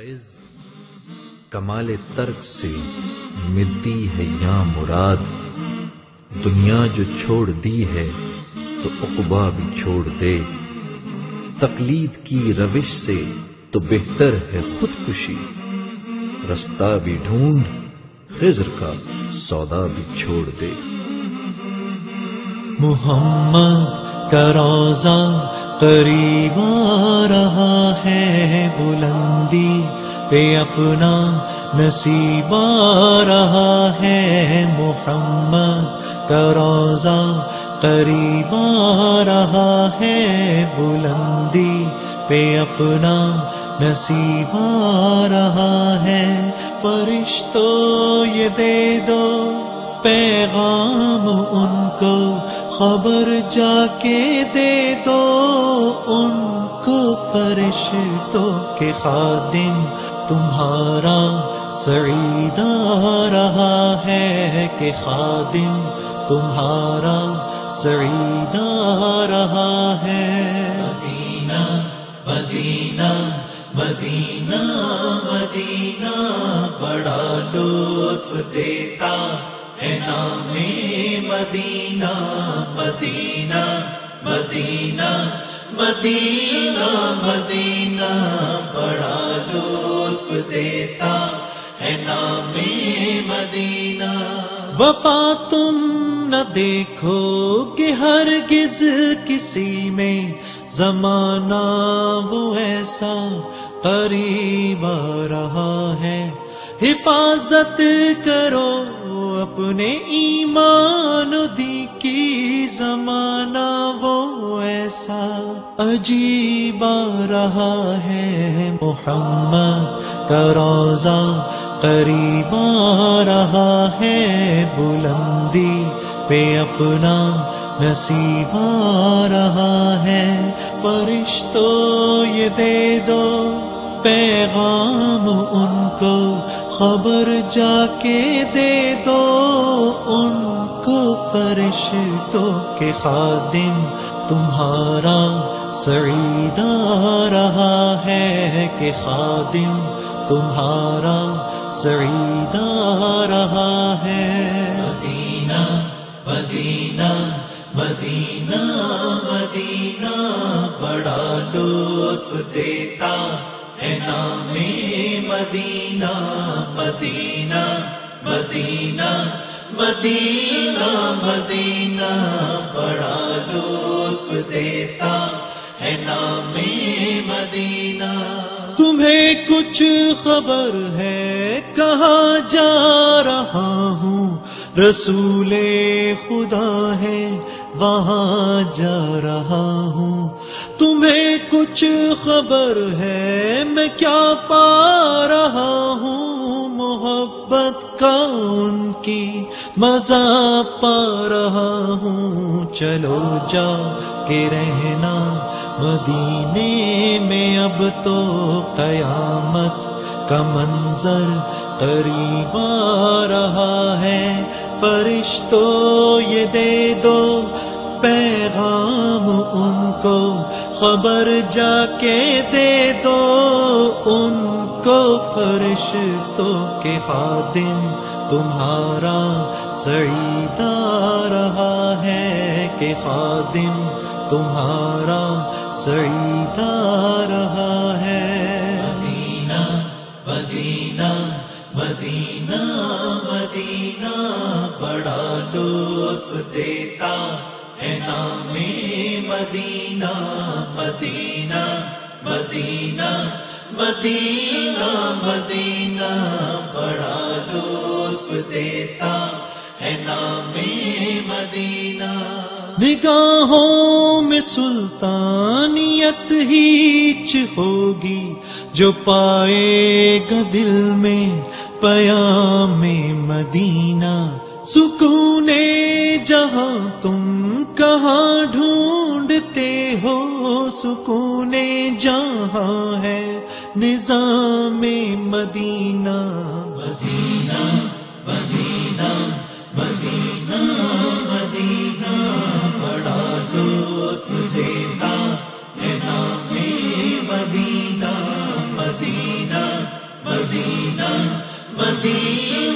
فائز کمال ترک سے ملتی ہے یا مراد، دنیا جو چھوڑ دی ہے تو عقبا بھی چھوڑ دے، تقلید کی روش سے تو بہتر ہے خودکشی، رستہ بھی ڈھونڈ خضر کا سودا بھی چھوڑ دے۔ محمد کا روضہ قریب آ رہا ہے، بلندی پہ اپنا نصیب آ رہا ہے، محمد کا روضہ قریب آ رہا ہے، بلندی پہ اپنا نصیب آ رہا ہے۔ فرشتوں یہ دے دو پیغام ان کو، خبر جا کے دے دو ان کو، فرشتوں کے خادم تمہارا سعید آ رہا ہے، کہ خادم تمہارا سعید آ رہا ہے۔ مدینہ مدینہ مدینہ مدینہ بڑا لطف دیتا ہے نام مدینہ، مدینہ مدینہ مدینہ مدینہ بڑا لطف دیتا ہے نام مدینہ۔ وفا تم نہ دیکھو کہ ہرگز کسی میں، زمانہ وہ ایسا قریب آ رہا ہے، حفاظت کرو اپنے ایمان دی کی، زمانہ وہ ایسا عجیب آ رہا ہے، محمد کا روضہ قریب آ رہا ہے، بلندی پہ اپنا نصیب آ رہا ہے۔ فرشتوں یہ دے دو پیغام ان کو، خبر جا کے دے دو ان کو، فرشتوں کے خادم تمہارا سعید آ رہا ہے، کہ خادم تمہارا سعید آ رہا ہے۔ مدینہ مدینہ مدینہ مدینہ بڑا لطف دیتا ہے نام مدینہ، مدینہ مدینہ مدینہ مدینہ بڑا لطف دیتا ہے نام مدینہ۔ تمہیں کچھ خبر ہے کہاں جا رہا ہوں، رسول خدا ہے وہاں جا رہا ہوں، تمہیں کچھ خبر ہے میں کیا پا رہا ہوں، محبت کا ان کی مزہ پا رہا ہوں، چلو جا کے رہنا مدینے میں، اب تو قیامت کا منظر قریب آ رہا ہے۔ فرشتوں یہ دے دو پیغام ان کو، خبر جا کے دے دو ان کو، فرشتوں کے خادم تمہارا سعید آ رہا ہے، کہ خادم تمہارا سعید آ رہا ہے۔ مدینہ مدینہ مدینہ مدینہ بڑا لطف دیتا ہے نام مدینہ، مدینہ مدینہ مدینہ مدینہ بڑا لطف دیتا ہے نام مدینہ۔ نگاہوں میں سلطانیت ہیچ ہوگی، جو پائے گا دل میں پیام مدینہ، سکون جہاں تم کہاں ڈھونڈتے ہو، سکون جہاں ہے نظام مدینہ، مدینہ مدینہ مدینہ مدینہ بڑا لطف دیتا ہے نام مدینہ، مدینہ مدینہ